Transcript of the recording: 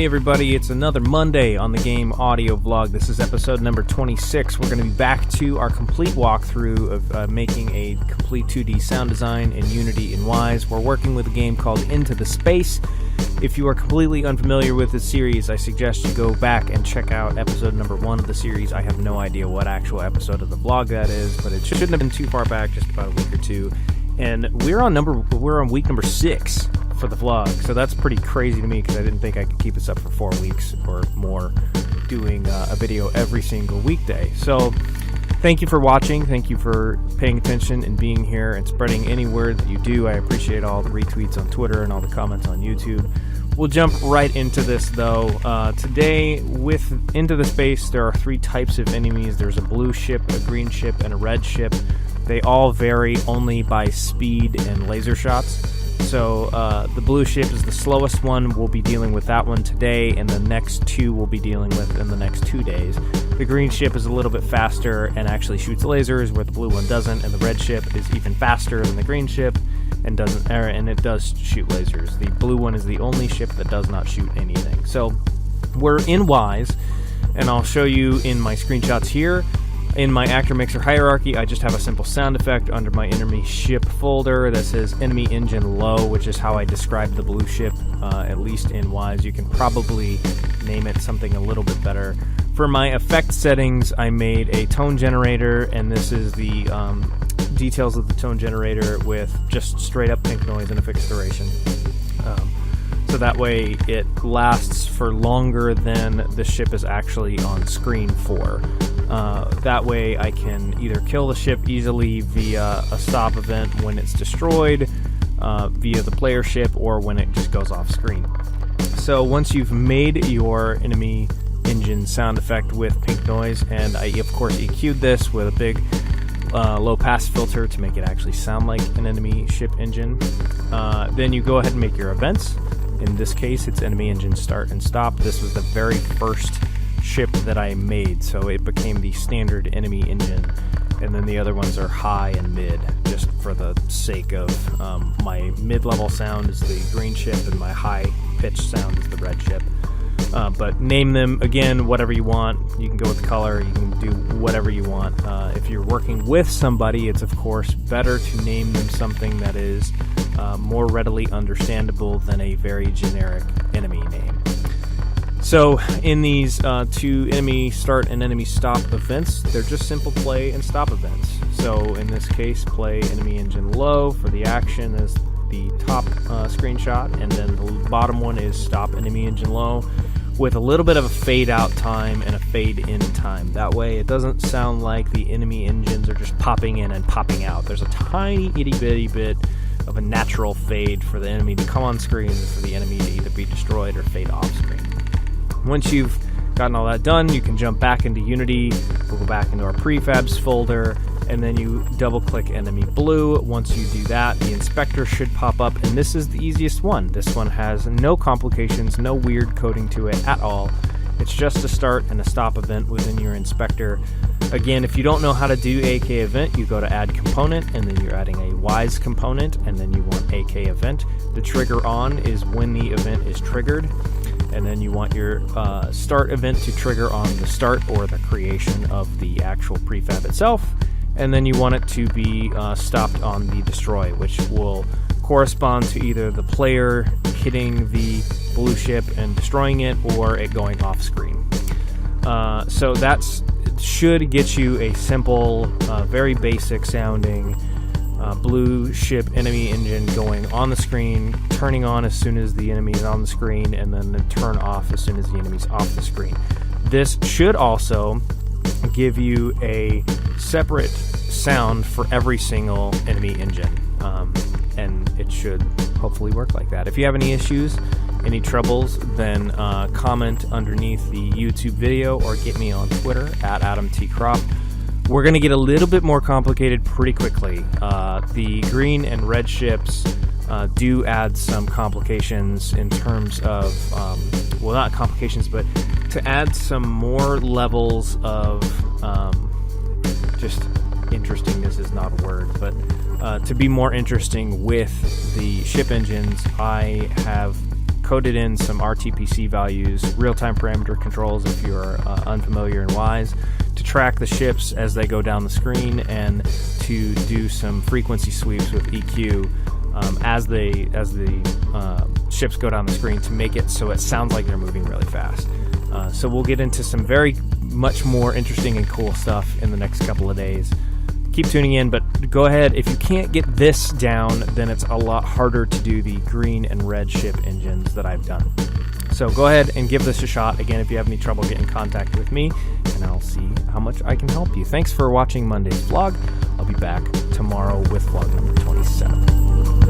Hey everybody, it's another Monday on the Game Audio Vlog. This is episode number 26. We're going to be back to our complete walkthrough of making a complete 2D sound design in Unity and Wwise. We're working with a game called Into the Space. If you are completely unfamiliar with this series, I suggest you go back and check out episode number 1 of the series. I have no idea what actual episode of the vlog that is, but it shouldn't have been too far back, just about a week or two. And we're on week number 6 for the vlog, so that's pretty crazy to me because I didn't think I could keep this up for 4 weeks or more, doing a video every single weekday. So thank you for watching, thank you for paying attention and being here and spreading any word that you do. I appreciate all the retweets on Twitter and all the comments on YouTube. We'll jump right into this though. Today, with Into the Space, there are 3 types of enemies. There's a blue ship, a green ship, and a red ship. They all vary only by speed and laser shots. So the blue ship is the slowest one. We'll be dealing with that one today, and the next 2 we'll be dealing with in the next 2 days. The green ship is a little bit faster and actually shoots lasers, where the blue one doesn't, and the red ship is even faster than the green ship and it does shoot lasers. The blue one is the only ship that does not shoot anything. So we're in Wwise, and I'll show you in my screenshots here. In my actor mixer hierarchy, I just have a simple sound effect under my enemy ship folder that says enemy engine low, which is how I describe the blue ship, at least in Wwise. You can probably name it something a little bit better. For my effect settings, I made a tone generator, and this is the details of the tone generator with just straight up pink noise and a fixed duration. So that way it lasts for longer than the ship is actually on screen for. That way I can either kill the ship easily via a stop event when it's destroyed, via the player ship, or when it just goes off screen. So once you've made your enemy engine sound effect with pink noise, and I of course EQ'd this with a big low pass filter to make it actually sound like an enemy ship engine, then you go ahead and make your events. In this case, it's enemy engine start and stop. This was the very first ship that I made, so it became the standard enemy engine, and then the other ones are high and mid, just for the sake of my mid-level sound is the green ship and my high-pitched sound is the red ship. But name them, again, whatever you want. You can go with color, you can do whatever you want. If you're working with somebody, it's of course better to name them something that is more readily understandable than a very generic enemy name. So in these 2 enemy start and enemy stop events, they're just simple play and stop events. So in this case, play enemy engine low for the action as the top screenshot, and then the bottom one is stop enemy engine low with a little bit of a fade out time and a fade in time. That way it doesn't sound like the enemy engines are just popping in and popping out. There's a tiny itty bitty bit of a natural fade for the enemy to come on screen and for the enemy to either be destroyed or fade off screen. Once you've gotten all that done, you can jump back into Unity. We'll go back into our prefabs folder, and then you double click enemy blue. Once you do that, the inspector should pop up, and this is the easiest one. This one has no complications, no weird coding to it at all. It's just a start and a stop event within your inspector. Again, if you don't know how to do AK event, you go to add component, and then you're adding a Wwise component, and then you want AK event. The trigger on is when the event is triggered, and then you want your start event to trigger on the start or the creation of the actual prefab itself, and then you want it to be stopped on the destroy, which will correspond to either the player hitting the blue ship and destroying it, or it going off screen. So that's should get you a simple, very basic sounding blue ship enemy engine going on the screen, turning on as soon as the enemy is on the screen, and then turn off as soon as the enemy's off the screen. This should also give you a separate sound for every single enemy engine, and it should hopefully work like that. If you have any issues, any troubles, then comment underneath the YouTube video or get me on Twitter at AdamTCrop. We're going to get a little bit more complicated pretty quickly. The green and red ships do add some complications in terms of, well, not complications, but to add some more levels of just interestingness is not a word, but to be more interesting with the ship engines, I have coded in some RTPC values, real-time parameter controls if you're unfamiliar in Wise, to track the ships as they go down the screen, and to do some frequency sweeps with EQ as the ships go down the screen to make it so it sounds like they're moving really fast. So we'll get into some very much more interesting and cool stuff in the next couple of days. Keep tuning in, but go ahead. If you can't get this down, then it's a lot harder to do the green and red ship engines that I've done. So go ahead and give this a shot. Again, if you have any trouble, get in contact with me, and I'll see how much I can help you. Thanks for watching Monday's vlog. I'll be back tomorrow with vlog number 27.